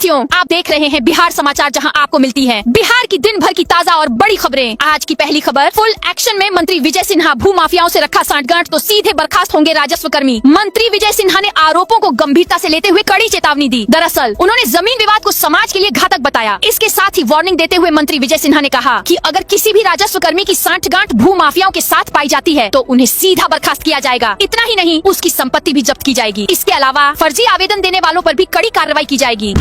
साथियों, आप देख रहे हैं बिहार समाचार, जहां आपको मिलती है बिहार की दिन भर की ताजा और बड़ी खबरें। आज की पहली खबर, फुल एक्शन में मंत्री विजय सिन्हा, भू माफियाओं से रखा सांठगांठ तो सीधे बर्खास्त होंगे राजस्व कर्मी। मंत्री विजय सिन्हा ने आरोपों को गंभीरता से लेते हुए कड़ी चेतावनी दी। दरअसल उन्होंने जमीन विवाद को समाज के लिए घातक बताया। इसके साथ ही वार्निंग देते हुए मंत्री विजय सिन्हा ने कहा कि अगर किसी भी राजस्व कर्मी की सांठगांठ भू माफियाओं के साथ पाई जाती है तो उन्हें सीधा बर्खास्त किया जाएगा। इतना ही नहीं, उसकी संपत्ति भी जब्त की जाएगी। इसके अलावा फर्जी आवेदन देने वालों पर भी कड़ी कार्रवाई की जाएगी।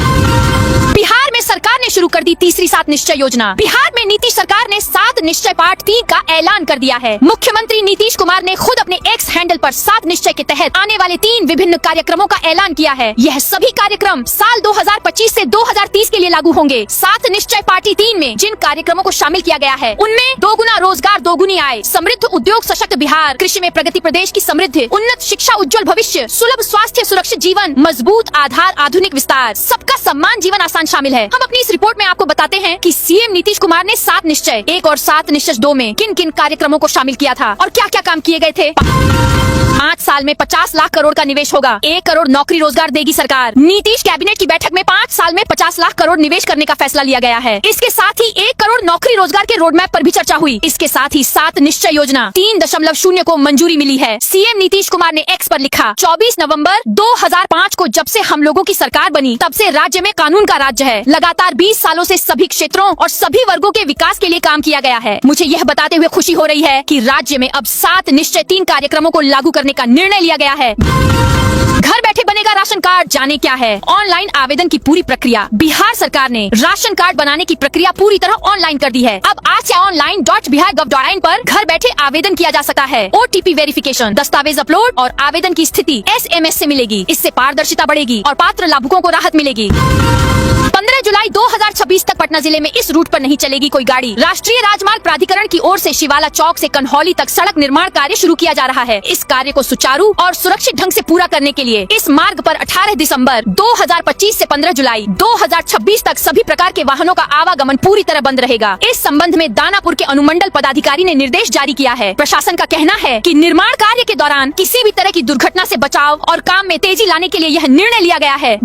बिहार में सरकार ने शुरू कर दी तीसरी 7 निश्चय योजना। बिहार में नीतीश सरकार ने 7 निश्चय पार्ट 3 का ऐलान कर दिया है। मुख्यमंत्री नीतीश कुमार ने खुद अपने एक्स हैंडल पर 7 निश्चय के तहत आने वाले 3 विभिन्न कार्यक्रमों का ऐलान किया है। यह सभी कार्यक्रम साल 2025 से 2030 के लिए लागू होंगे। 7 निश्चय पार्टी 3 में जिन कार्यक्रमों को शामिल किया गया है उनमें दोगुना रोजगार, दोगुनी आय, समृद्ध उद्योग, सशक्त बिहार, कृषि में प्रगति, प्रदेश की समृद्धि, उन्नत शिक्षा, उज्जवल भविष्य, सुलभ स्वास्थ्य, सुरक्षित जीवन, मजबूत आधार, आधुनिक विस्तार, सबका सम्मान, जीवन आसान शामिल है। हम अपनी इस रिपोर्ट में आपको बताते हैं कि सीएम नीतीश कुमार ने 7 निश्चय 1 और 7 निश्चय 2 में किन किन कार्यक्रमों को शामिल किया था और क्या क्या काम किए गए थे। 5 साल में 50 लाख करोड़ का निवेश होगा। 1 करोड़ नौकरी रोजगार देगी सरकार। नीतीश कैबिनेट की बैठक में 5 साल में 50 लाख करोड़ निवेश करने का फैसला लिया गया है। इसके साथ ही 1 करोड़ नौकरी रोजगार के रोड मैप पर भी चर्चा हुई। इसके साथ ही 7 निश्चय योजना 3.0 को मंजूरी मिली है। सीएम नीतीश कुमार ने एक्स पर लिखा, 24 नवंबर 2005 को जब से हम लोगों की सरकार बनी तब से राज्य में कानून का राज्य है। लगातार 20 सालों से सभी क्षेत्रों और सभी वर्गों के विकास के लिए काम किया गया है। मुझे यह बताते हुए खुशी हो रही है कि राज्य में अब 7 निश्चय 3 कार्यक्रमों को लागू करने का निर्णय लिया गया है। घर बैठे बनेगा राशन कार्ड, जाने क्या है ऑनलाइन आवेदन की पूरी प्रक्रिया। बिहार सरकार ने राशन कार्ड बनाने की प्रक्रिया पूरी तरह ऑनलाइन कर दी है। अब आज से online.bihar.gov.in पर घर बैठे आवेदन किया जा सकता है। OTP वेरिफिकेशन, दस्तावेज अपलोड और आवेदन की स्थिति SMS से मिलेगी। इससे पारदर्शिता बढ़ेगी और पात्र लाभुकों को राहत मिलेगी। 15 जुलाई 2026 तक पटना जिले में इस रूट पर नहीं चलेगी कोई गाड़ी। राष्ट्रीय राजमार्ग प्राधिकरण की ओर से शिवाला चौक से कन्हौली तक सड़क निर्माण कार्य शुरू किया जा रहा है। इस कार्य को सुचारू और सुरक्षित ढंग से पूरा करने के लिए इस मार्ग पर 18 दिसंबर 2025 से 15 जुलाई 2026 तक सभी प्रकार के वाहनों का आवागमन पूरी तरह बंद रहेगा। इस संबंध में दानापुर के अनुमंडल पदाधिकारी ने निर्देश जारी किया है। प्रशासन का कहना है कि निर्माण कार्य के दौरान किसी भी तरह की दुर्घटना से बचाव और काम में तेजी लाने के लिए यह निर्णय लिया गया है।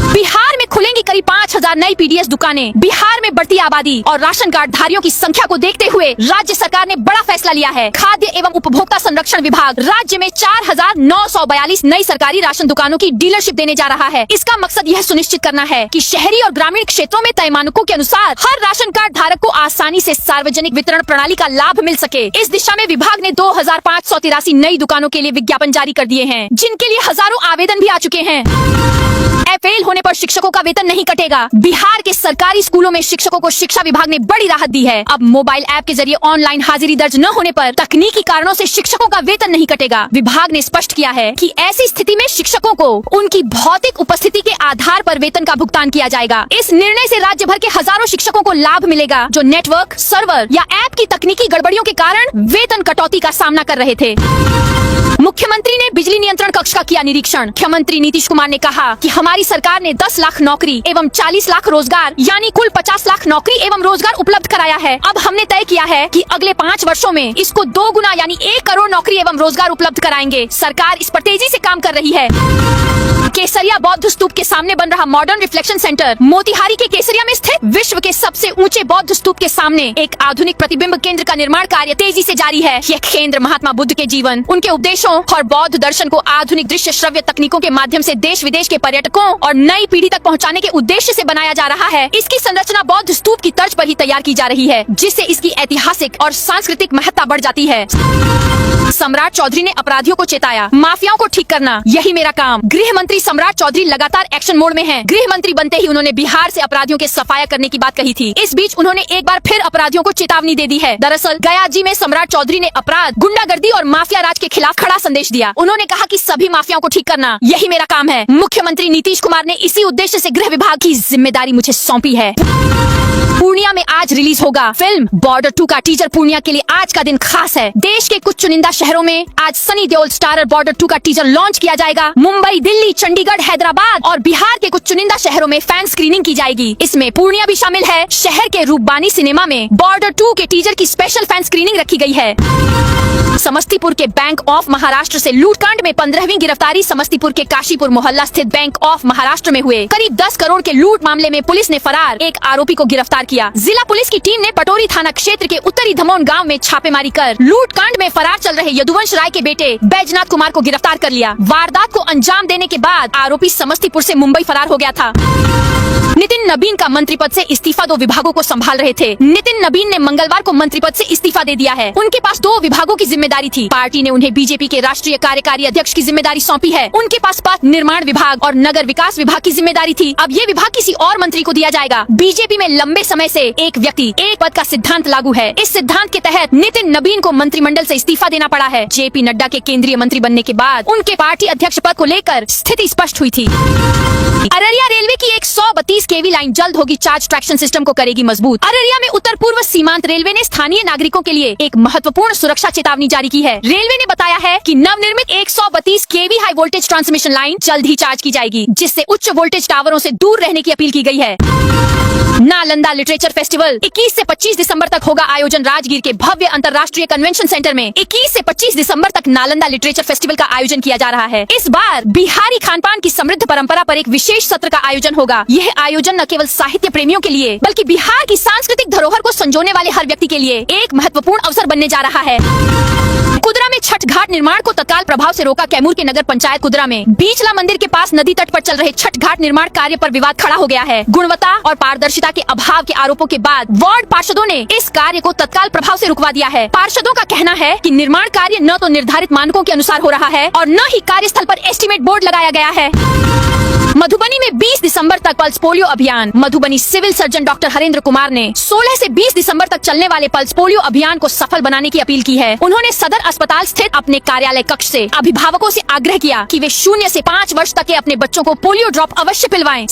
बिहार में खुलेंगी करीब 5000 नई PDS दुकानें। बिहार में बढ़ती आबादी और राशन कार्ड धारियों की संख्या को देखते हुए राज्य सरकार ने बड़ा फैसला लिया है। खाद्य एवं उपभोक्ता संरक्षण विभाग राज्य में 4942 नई सरकारी राशन दुकानों की डीलरशिप देने जा रहा है। इसका मकसद यह सुनिश्चित करना है कि शहरी और ग्रामीण क्षेत्रों में तय मानकों के अनुसार हर राशन कार्ड धारक को आसानी से सार्वजनिक वितरण प्रणाली का लाभ मिल सके। इस दिशा में विभाग ने 2583 नई दुकानों के लिए विज्ञापन जारी कर दिए हैं, जिनके लिए हजारों आवेदन भी आ चुके हैं। फेल होने पर शिक्षकों का वेतन नहीं कटेगा। बिहार के सरकारी स्कूलों में शिक्षकों को शिक्षा विभाग ने बड़ी राहत दी है। अब मोबाइल ऐप के जरिए ऑनलाइन हाजिरी दर्ज न होने पर तकनीकी कारणों से शिक्षकों का वेतन नहीं कटेगा। विभाग ने स्पष्ट किया है कि ऐसी स्थिति में शिक्षकों को उनकी भौतिक उपस्थिति के आधार पर वेतन का भुगतान किया जाएगा। इस निर्णय से राज्य भर के हजारों शिक्षकों को लाभ मिलेगा जो नेटवर्क, सर्वर या ऐप की तकनीकी गड़बड़ियों के कारण वेतन कटौती का सामना कर रहे थे। मुख्यमंत्री ने बिजली नियंत्रण कक्ष का किया निरीक्षण। मुख्यमंत्री नीतीश कुमार ने कहा कि हमारी सरकार ने 10 लाख नौकरी एवं 40 लाख रोजगार यानी कुल 50 लाख नौकरी एवं रोजगार उपलब्ध कराया है। अब हमने तय किया है कि अगले 5 वर्षों में इसको 2 गुना यानी 1 करोड़ नौकरी एवं रोजगार उपलब्ध कराएंगे। सरकार इस पर तेजी से काम कर रही है। केसरिया बौद्ध स्तूप के सामने बन रहा मॉडर्न रिफ्लेक्शन सेंटर। मोतिहारी के केसरिया में स्थित विश्व के सबसे ऊंचे बौद्ध स्तूप के सामने एक आधुनिक प्रतिबिंब केंद्र का निर्माण कार्य तेजी से जारी है। यह केंद्र महात्मा बुद्ध के जीवन, उनके उपदेशों और बौद्ध दर्शन को आधुनिक दृश्य श्रव्य तकनीकों के माध्यम से देश विदेश के पर्यटकों और नई पीढ़ी तक पहुंचाने के उद्देश्य से बनाया जा रहा है। इसकी संरचना बौद्ध स्तूप की तर्ज पर ही तैयार की जा रही है, जिससे इसकी ऐतिहासिक और सांस्कृतिक महत्ता बढ़ जाती है। सम्राट चौधरी ने अपराधियों को चेताया, माफियाओं को ठीक करना यही मेरा काम। गृह मंत्री सम्राट चौधरी लगातार एक्शन मोड में हैं। गृह मंत्री बनते ही उन्होंने बिहार से अपराधियों के सफाया करने की बात कही थी। इस बीच उन्होंने एक बार फिर अपराधियों को चेतावनी दे दी है। दरअसल गयाजी में सम्राट चौधरी ने अपराध, गुंडागर्दी और माफिया राज के खिलाफ खड़ा संदेश दिया। उन्होंने कहा कि सभी माफियाओं को ठीक करना यही मेरा काम है। मुख्यमंत्री नीतीश कुमार ने इसी उद्देश्य से गृह विभाग की जिम्मेदारी मुझे सौंपी है। पूर्णिया में आज रिलीज होगा फिल्म बॉर्डर 2 का टीजर। पूर्णिया के लिए आज का दिन खास है। देश के कुछ चुनिंदा शहरों में आज सनी देओल स्टारर बॉर्डर 2 का टीजर लॉन्च किया जाएगा। मुंबई, दिल्ली, चंडीगढ़, हैदराबाद और बिहार के कुछ चुनिंदा शहरों में फैन स्क्रीनिंग की जाएगी। इसमें पूर्णिया भी शामिल है। शहर के रूपबानी सिनेमा में बॉर्डर 2 के टीजर की स्पेशल फैन स्क्रीनिंग रखी गई है। समस्तीपुर के बैंक ऑफ महाराष्ट्र से लूटकांड में 15वीं गिरफ्तारी। समस्तीपुर के काशीपुर मोहल्ला स्थित बैंक ऑफ महाराष्ट्र में हुए करीब 10 करोड़ के लूट मामले में पुलिस ने फरार एक आरोपी को गिरफ्तार किया। जिला पुलिस की टीम ने पटोरी थाना क्षेत्र के उत्तरी धमोन गांव में छापेमारी कर लूट कांड में फरार चल रहे यदुवंश राय के बेटे बैजनाथ कुमार को गिरफ्तार कर लिया। वारदात को अंजाम देने के बाद आरोपी समस्तीपुर से मुंबई फरार हो गया था। नितिन नबीन का मंत्री पद से इस्तीफा 2 विभागों को संभाल रहे थे। नितिन नबीन ने मंगलवार को मंत्री पद से इस्तीफा दे दिया है। उनके पास 2 विभागों की जिम्मेदारी थी। पार्टी ने उन्हें बीजेपी के राष्ट्रीय कार्यकारी अध्यक्ष की जिम्मेदारी सौंपी है। उनके पास पथ निर्माण विभाग और नगर विकास विभाग की जिम्मेदारी थी। अब ये विभाग किसी और मंत्री को दिया जाएगा। बीजेपी में लंबे समय से एक व्यक्ति एक पद का सिद्धांत लागू है। इस सिद्धांत के तहत नितिन नबीन को मंत्रिमंडल से इस्तीफा देना पड़ा है। जेपी नड्डा के केंद्रीय मंत्री बनने के बाद उनके पार्टी अध्यक्ष पद को लेकर स्थिति स्पष्ट हुई थी। अररिया रेलवे की 132 केवी लाइन जल्द होगी चार्ज ट्रैक्शन सिस्टम को करेगी मजबूत। अररिया में उत्तर पूर्व सीमांत रेलवे ने स्थानीय नागरिकों के लिए एक महत्वपूर्ण सुरक्षा चेतावनी जारी की है। रेलवे ने बताया है कि नवनिर्मित 132 केवी हाई वोल्टेज ट्रांसमिशन लाइन जल्द ही चार्ज की जाएगी, जिससे उच्च वोल्टेज टावरों से दूर रहने की अपील की गई है। नालंदा लिटरेचर फेस्टिवल 21 से 25 दिसंबर तक होगा आयोजन। राजगीर के भव्य अंतर्राष्ट्रीय कन्वेंशन सेंटर में 21 से 25 दिसंबर तक नालंदा लिटरेचर फेस्टिवल का आयोजन किया जा रहा है। इस बार बिहारी खानपान की समृद्ध परंपरा पर एक विशेष सत्र का आयोजन होगा। यह आयोजन न केवल साहित्य प्रेमियों के लिए बल्कि बिहार की सांस्कृतिक धरोहर को संजोने वाले हर व्यक्ति के लिए एक महत्वपूर्ण अवसर बनने जा रहा है। कुदरा में छठ घाट निर्माण को तत्काल प्रभाव से रोका। कैमूर के नगर पंचायत कुदरा में बीचला मंदिर के पास नदी तट पर चल रहे छठ घाट निर्माण कार्य पर विवाद खड़ा हो गया है। गुणवत्ता और पारदर्शिता के अभाव के आरोपों के बाद वार्ड पार्षदों ने इस कार्य को तत्काल प्रभाव से रुकवा दिया है। पार्षदों का कहना है कि निर्माण कार्य न तो निर्धारित मानकों के अनुसार हो रहा है और न ही कार्यस्थल पर एस्टीमेट बोर्ड लगाया गया है। मधुबनी में 20 दिसंबर तक पल्स पोलियो अभियान। Madhubani civil surgeon doctor Harendra Kumar ने 16 से 20 दिसंबर तक चलने वाले पल्स पोलियो अभियान को सफल बनाने की अपील की है। उन्होंने सदर अस्पताल स्थित अपने कार्यालय कक्ष से अभिभावकों से आग्रह किया कि वे 0 से 5 वर्ष तक के अपने बच्चों को पोलियो ड्रॉप अवश्य पिलवाएं।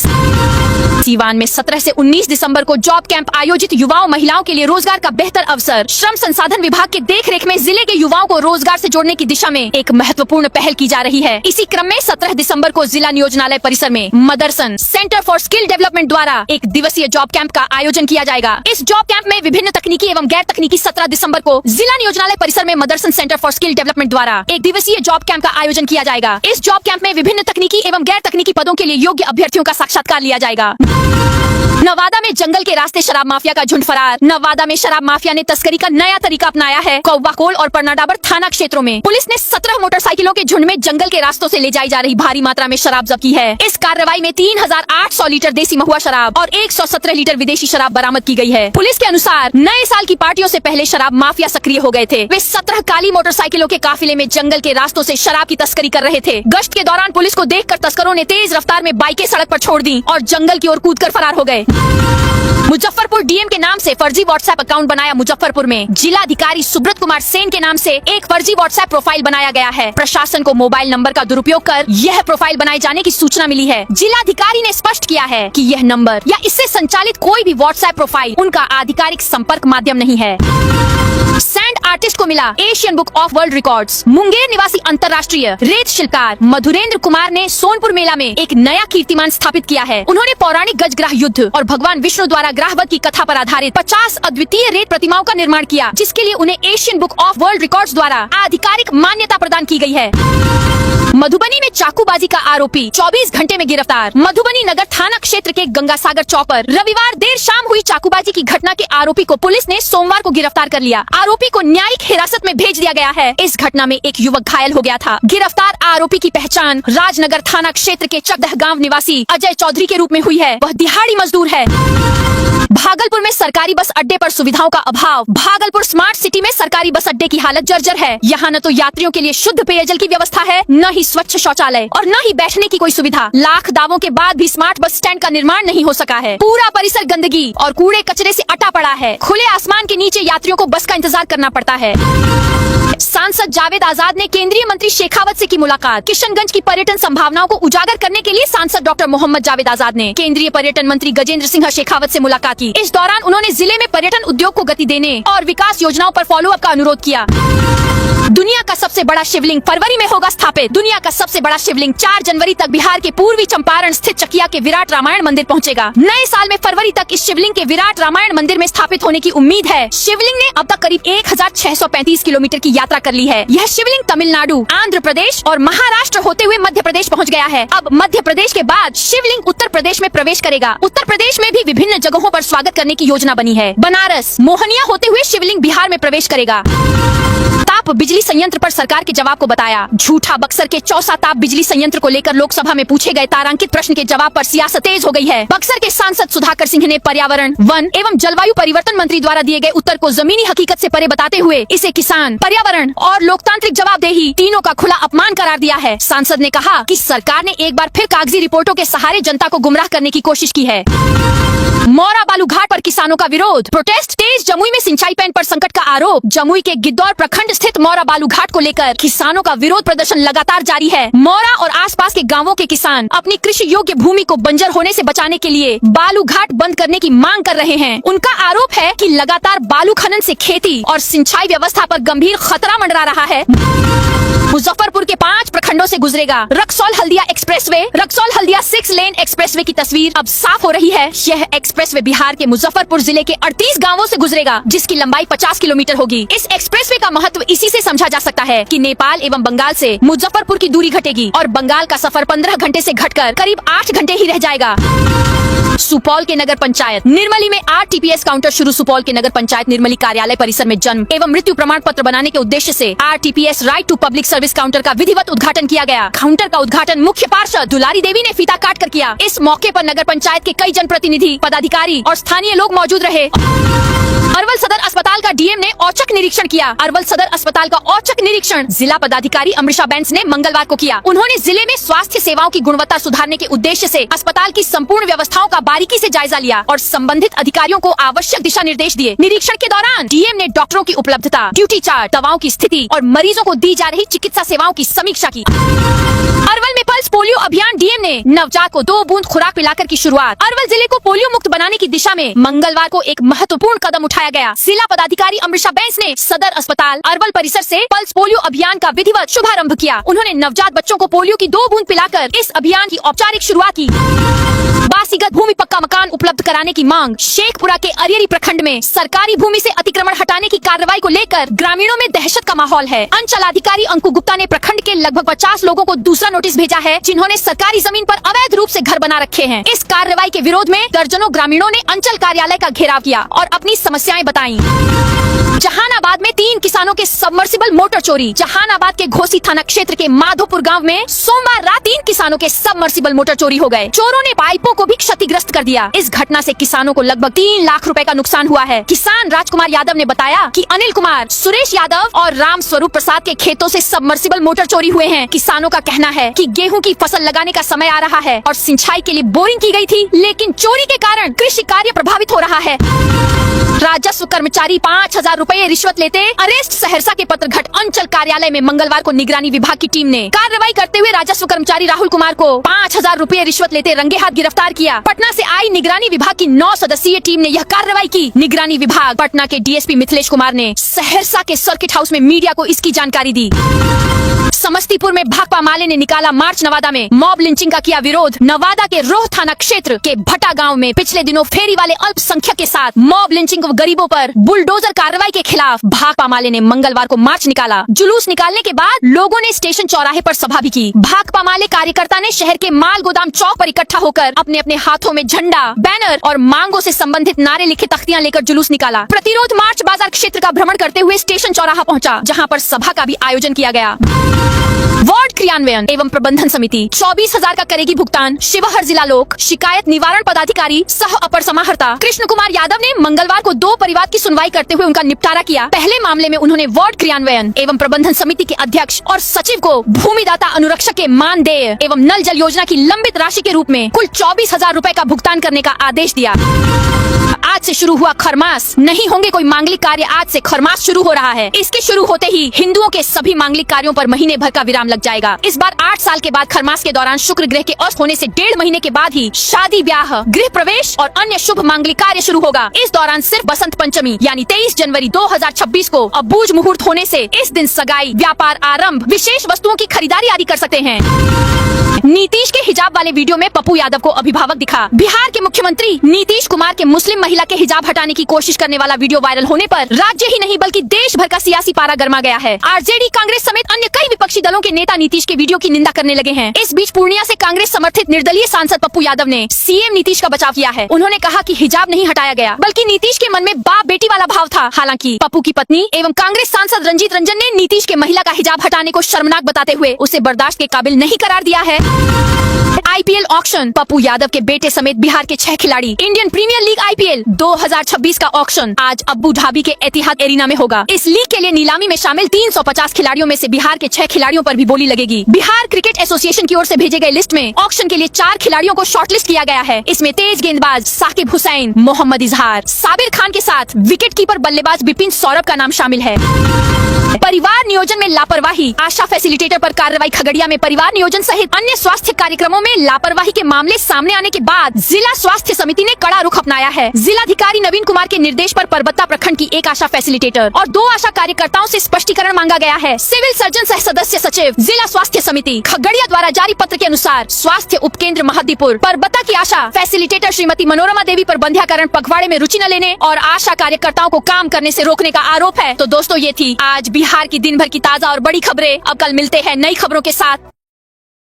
सीवान में 17 से 19 दिसंबर को जॉब कैंप आयोजित। युवाओं महिलाओं के लिए रोजगार का बेहतर अवसर। श्रम संसाधन विभाग के देखरेख में जिले के युवाओं को रोजगार से जोड़ने की दिशा में एक महत्वपूर्ण पहल की जा रही है। इसी क्रम में 17 दिसंबर को जिला नियोजनालय परिसर में Motherson centre for skill development द्वारा एक दिवसीय जॉब कैंप का आयोजन किया जाएगा। इस जॉब कैंप में विभिन्न तकनीकी एवं गैर तकनीकी 17 दिसंबर को जिला नियोजनालय परिसर में Motherson centre for skill development द्वारा एक दिवसीय जॉब कैंप का आयोजन किया जाएगा। इस जॉब कैंप में विभिन्न तकनीकी एवं गैर तकनीकी पदों के लिए योग्य अभ्यर्थियों का साक्षात्कार लिया जाएगा। नवादा में जंगल के रास्ते शराब माफिया का झुंड फरार। नवादा में शराब माफिया ने तस्करी का नया तरीका अपनाया है। कौवाकोल और परनाडाबर थाना क्षेत्रों में पुलिस ने 17 मोटरसाइकिलों के झुंड में जंगल के रास्तों से ले जाई जा रही भारी मात्रा में शराब जब्त की है। इस कार्रवाई में 3800 लीटर देसी महुआ शराब और 117 लीटर विदेशी शराब बरामद की गई है। पुलिस के अनुसार नए साल की पार्टियों से पहले शराब माफिया सक्रिय हो गए थे। वे 17 काली मोटरसाइकिलों के काफिले में जंगल के रास्तों से शराब की तस्करी कर रहे थे। गश्त के दौरान पुलिस को देखकर तस्करों ने तेज रफ्तार में बाइकें सड़क पर छोड़ दी और जंगल की ओर कूदकर फरार हो गए। मुजफ्फरपुर डीएम के नाम से फर्जी व्हाट्सएप अकाउंट बनाया। मुजफ्फरपुर में जिलाधिकारी सुब्रत कुमार सेन के नाम से एक फर्जी व्हाट्सएप प्रोफाइल बनाया गया है। प्रशासन को मोबाइल नंबर का दुरुपयोग कर यह प्रोफाइल बनाए जाने की सूचना मिली है। जिलाधिकारी ने स्पष्ट किया है कि यह नंबर या इससे संचालित कोई भी व्हाट्सएप प्रोफाइल उनका आधिकारिक संपर्क माध्यम नहीं है। सैंड आर्टिस्ट को मिला Asian book of world records. Munger निवासी अंतर्राष्ट्रीय रेत शिल्पकार मधुरेंद्र कुमार ने सोनपुर मेला में एक नया कीर्तिमान स्थापित किया है। उन्होंने पौराणिक गजग्राह युद्ध और भगवान विष्णु द्वारा ग्राहवध की कथा पर आधारित 50 अद्वितीय रेत प्रतिमाओं का निर्माण किया, जिसके लिए उन्हें Asian book of world records द्वारा आधिकारिक मान्यता प्रदान की गई है। मधुबनी में चाकूबाजी का आरोपी 24 घंटे में गिरफ्तार। मधुबनी नगर थाना क्षेत्र के गंगासागर चौक पर रविवार देर शाम हुई चाकूबाजी की घटना के आरोपी को पुलिस ने सोमवार को गिरफ्तार कर लिया। आरोपी को न्यायिक हिरासत में भेज दिया गया है। इस घटना में एक युवक घायल हो गया था। गिरफ्तार आरोपी की पहचान राजनगर थाना क्षेत्र के चकदह गांव निवासी अजय चौधरी के रूप में हुई है। वह दिहाड़ी मजदूर है। भागलपुर में सरकारी बस अड्डे पर सुविधाओं का अभाव। भागलपुर स्मार्ट सिटी में सरकारी बस अड्डे की हालत जर्जर है। यहाँ न तो यात्रियों के लिए शुद्ध पेयजल की व्यवस्था है, न ही स्वच्छ शौचालय और न ही बैठने की कोई सुविधा। लाख दावों के बाद भी स्मार्ट बस स्टैंड का निर्माण नहीं हो सका है। पूरा परिसर गंदगी और कूड़े कचरे से अटा पड़ा है। खुले आसमान के नीचे यात्रियों को बस का इंतजार करना पड़ता है। सांसद जावेद आजाद ने केंद्रीय मंत्री शेखावत से की मुलाकात। किशनगंज की पर्यटन संभावनाओं को उजागर करने के लिए सांसद डॉक्टर मोहम्मद जावेद आजाद ने केंद्रीय पर्यटन मंत्री गजेंद्र गजेंद्र सिंह शेखावत से मुलाकात की। इस दौरान उन्होंने जिले में पर्यटन उद्योग को गति देने और विकास योजनाओं पर फॉलो अप का अनुरोध किया। दुनिया का सबसे बड़ा शिवलिंग फरवरी में होगा स्थापित। दुनिया का सबसे बड़ा शिवलिंग 4 जनवरी तक बिहार के पूर्वी चंपारण स्थित चकिया के विराट रामायण मंदिर पहुंचेगा। नए साल में फरवरी तक इस शिवलिंग के विराट रामायण मंदिर में स्थापित होने की उम्मीद है। शिवलिंग ने अब तक करीब 1635 किलोमीटर की यात्रा कर ली है। यह शिवलिंग तमिलनाडु, आंध्र प्रदेश और महाराष्ट्र होते हुए मध्य प्रदेश पहुँच गया है। अब मध्य प्रदेश के बाद शिवलिंग उत्तर प्रदेश में प्रवेश करेगा। उत्तर प्रदेश में भी विभिन्न जगहों पर स्वागत करने की योजना बनी है। बनारस, मोहनिया होते हुए शिवलिंग बिहार में प्रवेश करेगा। ताप बिजली संयंत्र पर सरकार के जवाब को बताया झूठा। बक्सर के चौसा ताप बिजली संयंत्र को लेकर लोकसभा में पूछे गए तारांकित प्रश्न के जवाब पर सियासत तेज हो गई है। बक्सर के सांसद सुधाकर सिंह ने पर्यावरण, वन एवं जलवायु परिवर्तन मंत्री द्वारा दिए गए उत्तर को जमीनी हकीकत से परे बताते हुए इसे किसान, पर्यावरण और लोकतांत्रिक जवाबदेही तीनों का खुला अपमान करार दिया है। सांसद ने कहा कि सरकार ने एक बार फिर कागजी रिपोर्टों के सहारे जनता को गुमराह करने की कोशिश की है। मौरा बालू घाट पर किसानों का विरोध, प्रोटेस्ट तेज। जमुई में सिंचाई पैन पर संकट का आरोप। जमुई के गिद्धौर प्रखंड स्थित मौरा बालू घाट को लेकर किसानों का विरोध प्रदर्शन लगातार जारी है। मौरा और आसपास के गांवों के किसान अपनी कृषि योग्य भूमि को बंजर होने से बचाने के लिए बालू घाट बंद करने की मांग कर रहे हैं। उनका आरोप है कि लगातार बालू खनन से खेती और सिंचाई व्यवस्था पर गंभीर खतरा मंडरा रहा है। मुजफ्फरपुर के 5 प्रखंडों से गुजरेगा रक्सौल हल्दिया एक्सप्रेसवे। रक्सौल हल्दिया 6 लेन एक्सप्रेसवे की तस्वीर अब साफ हो रही है। यह एक्सप्रेसवे बिहार के मुजफ्फरपुर जिले के 38 गांवों से गुजरेगा, जिसकी लंबाई 50 किलोमीटर होगी। इस एक्सप्रेसवे का महत्व इसी से समझा जा सकता है कि नेपाल एवं बंगाल से मुजफ्फरपुर की दूरी घटेगी और बंगाल का सफर 15 घंटे से घटकर करीब 8 घंटे ही रह जाएगा। सुपौल के नगर पंचायत निर्मली में RTPS काउंटर शुरू। सुपौल के नगर पंचायत निर्मली कार्यालय परिसर में जन्म एवं मृत्यु प्रमाण पत्र बनाने के उद्देश्य से RTPS right to public service counter का विधिवत उद्घाटन किया गया। काउंटर का उद्घाटन मुख्य पार्षद दुलारी देवी ने फीता काट कर किया। इस मौके पर नगर पंचायत के कई जनप्रतिनिधि, पदाधिकारी और स्थानीय लोग मौजूद रहे। अरवल सदर अस्पताल का डीएम ने औचक निरीक्षण किया। अरवल सदर अस्पताल का औचक निरीक्षण जिला पदाधिकारी अमृषा बैंस ने मंगलवार को किया। उन्होंने जिले में स्वास्थ्य सेवाओं की गुणवत्ता सुधारने के उद्देश्य से अस्पताल की संपूर्ण व्यवस्थाओं का बारीकी से जायजा लिया और संबंधित अधिकारियों को आवश्यक दिशा निर्देश दिए। निरीक्षण के दौरान डीएम ने डॉक्टरों की उपलब्धता, ड्यूटी चार्ट, दवाओं की स्थिति और मरीजों को दी जा रही चिकित्सा सेवाओं की समीक्षा की। अरवल में पल्स पोलियो अभियान, डीएम ने नवजात को 2 बूंद खुराक पिलाकर की शुरुआत। अरवल जिले को पोलियो मुक्त बनाने की दिशा में मंगलवार को एक महत्वपूर्ण कदम उठाया गया। जिला पदाधिकारी अमृषा बैंस ने सदर अस्पताल अरवल परिसर से पल्स पोलियो अभियान का विधिवत शुभारंभ किया। उन्होंने नवजात बच्चों को पोलियो की 2 बूंद पिलाकर इस अभियान की औपचारिक शुरुआत की। बासीगत भूमि पक्का मकान उपलब्ध कराने की मांग। शेखपुरा के अरियरी प्रखंड में सरकारी भूमि से अतिक्रमण हटाने की कार्रवाई को लेकर ग्रामीणों में दहशत का माहौल है। अंचलाधिकारी अंकु गुप्ता ने प्रखंड के लगभग 50 लोगों को दूसरा नोटिस भेजा है, जिन्होंने सरकारी जमीन पर अवैध रूप से घर बना रखे हैं। इस कार्रवाई के विरोध में दर्जनों ग्रामीणों ने अंचल कार्यालय का घेराव किया और अपनी समस्याएं बताई। जहानाबाद में 3 किसानों के सबमर्सिबल मोटर चोरी। जहानाबाद के घोसी थाना क्षेत्र के माधोपुर गांव में सोमवार रात 3 किसानों के सबमर्सिबल मोटर चोरी हो गए। चोरों ने पाइपों को भी क्षतिग्रस्त कर दिया। इस घटना से किसानों को लगभग 3 लाख रुपए का नुकसान हुआ है। किसान राजकुमार यादव ने बताया कि अनिल कुमार, सुरेश यादव और राम स्वरूप प्रसाद के खेतों से सबमर्सिबल मोटर चोरी हुए हैं। किसानों का कहना है कि गेहूं की फसल लगाने का समय आ रहा है और सिंचाई के लिए बोरिंग की गई थी, लेकिन चोरी के कारण कृषि कार्य प्रभावित हो रहा है। राजस्व कर्मचारी 5000 रुपए रिश्वत लेते अरेस्ट। सहरसा के पत्रघट अंचल कार्यालय में मंगलवार को निगरानी विभाग की टीम ने कार्रवाई करते हुए राजस्व कर्मचारी राहुल कुमार को 5000 रुपए रिश्वत लेते रंगे हाथ गिरफ्तार किया। पटना से आई निगरानी विभाग की 9 सदस्यीय टीम ने यह कार्रवाई की। निगरानी विभाग पटना के डीएसपी मिथिलेश कुमार ने सहरसा के सर्किट हाउस में मीडिया को इसकी जानकारी दी। समस्तीपुर में भाकपा माले ने निकाला मार्च। नवादा में मॉब लिंचिंग का किया विरोध। नवादा के रोह थाना क्षेत्र के भटा गांव में पिछले दिनों फेरी वाले अल्पसंख्यक के साथ मॉब लिंचिंग व गरीबों पर बुलडोजर कार्रवाई के खिलाफ भाकपा माले ने मंगलवार को मार्च निकाला। जुलूस निकालने के बाद लोगों ने स्टेशन चौराहे पर सभा भी की। भाकपा माले कार्यकर्ता ने शहर के माल गोदाम चौक पर इकट्ठा होकर अपने अपने हाथों में झंडा, बैनर और मांगों से संबंधित नारे लिखे तख्तियां लेकर जुलूस निकाला। प्रतिरोध मार्च बाजार क्षेत्र का भ्रमण करते हुए स्टेशन चौराहा पहुंचा, जहां पर सभा का भी आयोजन किया गया। वार्ड क्रियान्वयन एवं प्रबंधन समिति 24,000 का करेगी भुगतान। शिवहर जिला लोक शिकायत निवारण पदाधिकारी सह अपर समाहर्ता कृष्ण कुमार यादव ने मंगलवार को 2 परिवाद की सुनवाई करते हुए उनका निपटारा किया। पहले मामले में उन्होंने वार्ड क्रियान्वयन एवं प्रबंधन समिति के अध्यक्ष और सचिव को भूमिदाता अनुरक्षक के मानदेय एवं नल जल योजना की लंबित राशि के रूप में कुल 24,000 10,000 रुपए का भुगतान करने का आदेश दिया। आज से शुरू हुआ खरमास, नहीं होंगे कोई मांगलिक कार्य। आज से खरमास शुरू हो रहा है। इसके शुरू होते ही हिंदुओं के सभी मांगलिक कार्यों पर महीने भर का विराम लग जाएगा। इस बार 8 साल के बाद खरमास के दौरान शुक्र ग्रह के अस्त होने से 1.5 महीने के बाद ही शादी, ब्याह, गृह प्रवेश और अन्य शुभ मांगलिक कार्य शुरू होगा। इस दौरान सिर्फ बसंत पंचमी यानी 23 जनवरी 2026 को अबूझ मुहूर्त होने से इस दिन सगाई, व्यापार आरंभ, विशेष वस्तुओं की खरीदारी आदि कर सकते हैं। नीतीश के हिजाब वाले वीडियो में पप्पू यादव को अभिभावक दिखा। बिहार के मुख्यमंत्री नीतीश कुमार के मुस्लिम महिला के हिजाब हटाने की कोशिश करने वाला वीडियो वायरल होने पर राज्य ही नहीं बल्कि देश भर का सियासी पारा गर्मा गया है। आरजेडी, कांग्रेस समेत अन्य कई विपक्षी दलों के नेता नीतीश के वीडियो की निंदा करने लगे हैं। इस बीच पूर्णिया से कांग्रेस समर्थित निर्दलीय सांसद पप्पू यादव ने सीएम नीतीश का बचाव किया है। उन्होंने कहा कि हिजाब नहीं हटाया गया बल्कि नीतीश के मन में बाप बेटी वाला भाव था। हालांकि पप्पू की पत्नी एवं कांग्रेस सांसद रंजीत रंजन ने नीतीश के महिला का हिजाब हटाने को शर्मनाक बताते हुए उसे बर्दाश्त के काबिल नहीं करार दिया है। आईपीएल ऑक्शन, पप्पू यादव के बेटे समेत बिहार के 6 खिलाड़ी। इंडियन प्रीमियर लीग आईपीएल 2026 का ऑक्शन आज अब्बू धाबी के एतिहाद एरिना में होगा। इस लीग के लिए नीलामी में शामिल 350 खिलाड़ियों में से बिहार के 6 खिलाड़ियों पर भी बोली लगेगी। बिहार क्रिकेट एसोसिएशन की ओर से भेजे गए लिस्ट में ऑक्शन के लिए 4 खिलाड़ियों को शॉर्टलिस्ट किया गया है। इसमें तेज गेंदबाज साकिब हुसैन, मोहम्मद इजहार, साबिर खान के साथ विकेट कीपर बल्लेबाज बिपिन सौरभ का नाम शामिल है। परिवार नियोजन में लापरवाही, आशा फैसिलिटेटर पर कार्रवाई। खगड़िया में परिवार नियोजन सहित अन्य स्वास्थ्य कार्यक्रमों में लापरवाही के मामले सामने आने के बाद जिला स्वास्थ्य समिति ने कड़ा रुख अपनाया है। जिलाधिकारी नवीन कुमार के निर्देश पर परबत्ता प्रखंड की 1 आशा फैसिलिटेटर और 2 आशा कार्यकर्ताओं से स्पष्टीकरण मांगा गया है। सिविल सर्जन सह सदस्य सचिव जिला स्वास्थ्य समिति खगड़िया द्वारा जारी पत्र के अनुसार स्वास्थ्य उपकेंद्र महद्दीपुर परबत्ता की आशा फैसिलिटेटर श्रीमती मनोरमा देवी पर बंध्याकरण पखवाड़े में रुचि न लेने और आशा कार्यकर्ताओं को काम करने से रोकने का आरोप है। तो दोस्तों, ये थी आज बिहार की दिन भर की ताजा और बड़ी खबरें। अब कल मिलते हैं नई खबरों के साथ।